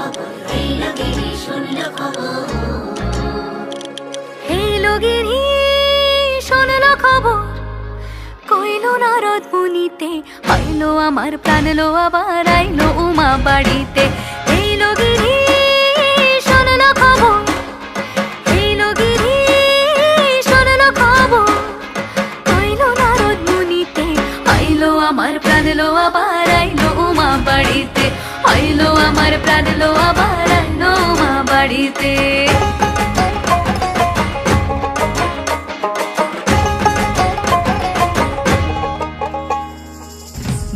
খবর, এলো গিরি শুনলো খবর। এলো গিরি শুনলো খবর, কইলো নারদ মুনিতে, আইলো আমার প্রাণ লো আবার আইলো উমা বাড়িতে। এলো গিরি শুনলো খবর, এলো গিরি শুনলো খবর, কইলো নারদ মুনিতে, আইলো আমার প্রাণ লো আবার আইলো উমা বাড়িতে। আইলো আমার প্রাণ লো আবার আইলো উমা বাড়িতে।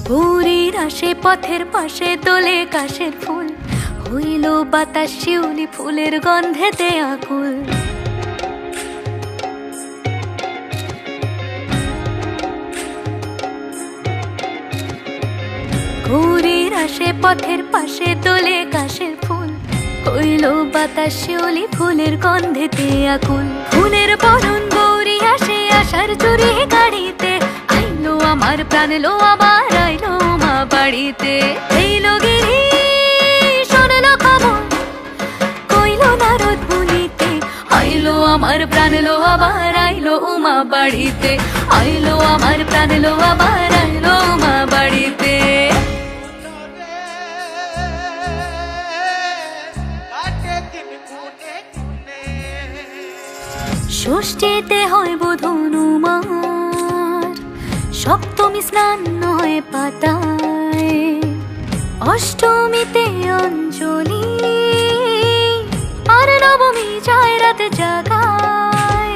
ভোরের আসে পথের পাশে তোলে কাশের ফুল, হইল বাতাস শিউলি ফুলের গন্ধেতে আকুল। ভোরের আসে পথের পাশে তোলে কাশের ফুল, হইল বাতাস শিউলি ফুলের গন্ধেতে আকুল। ফুলের বরণ গৌরী আসে আশার চুরি গাড়িতে, আইলো আমার প্রাণ লো আবার আইলো মা বাড়িতে। এইলো গিরি শুনলো খবর, কইলো নারদ মুনিতে, আইলো আমার প্রাণ লো আবার আইলো উমা বাড়িতে। আইলো আমার প্রাণ লো আবার আইলো উমা বাড়িতে। ষষ্ঠীতে হয় বোধন উমার, সপ্তমী স্নান হয় পাতায়, অষ্টমীতে অঞ্জলি, আর নবমী যায় রাতে জাগায়।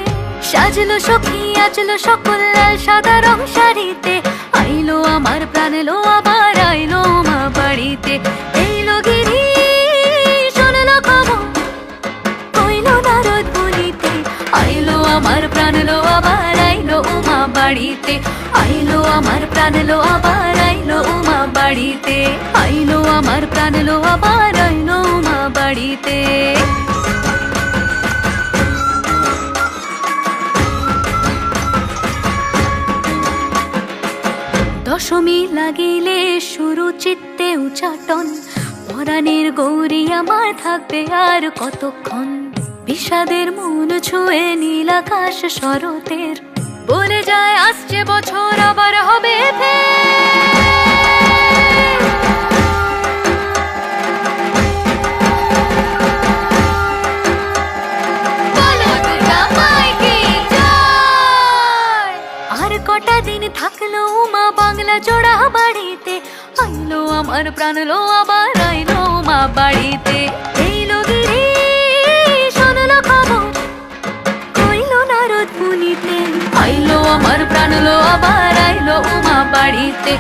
সাজলো সখী আজলো সকল লাল সাদা রং শাড়িতে, আইলো আমার প্রাণ লো আবার আইলো মা বাড়িতে। এইলো গিরি শুনলো খবর, কইলো নারদ মুনিতে, আইলো আমার প্রাণ লো আবার আইলো উমা বাড়িতে। আইলো আমার প্রাণ লো আবার আইলো উমা বাড়িতে। আইলো আমার প্রাণ লো আবার আইলো উমা বাড়িতে। দশমী লাগিলে শুরু চিত্তে উচাটন, পরাণের গৌরী আমার থাকবে আর কতক্ষণ। বিষাদের মন ছুঁয়ে নীল আকাশ শরতের, বলে যায় আসছে বছর আবার হবে আর কটা দিন থাকলো মা বাংলা জোড়া বাড়িতে, আইলো আমার প্রাণ লো আবার আইলো মা বাড়িতে। এইলো গিরি শুনলো খবর, কইলো নারদ মুনিতে, আইলো আমার প্রাণ লো আবার আইলো উমা বাড়িতে।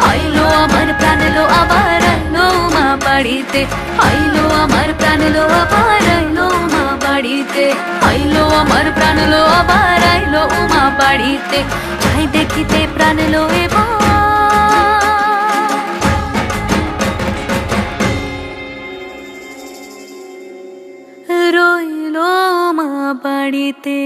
আইলো আমার প্রাণ লো আবার আইলো উমা বাড়িতে। আইলো আমার প্রাণ লো আবার আইলো উমা বাড়িতে। আইলো আমার প্রাণ লো আবার আইলো উমা বাড়িতে। যাই দেখিতে প্রাণ লো এবার রইলো মা বাড়িতে।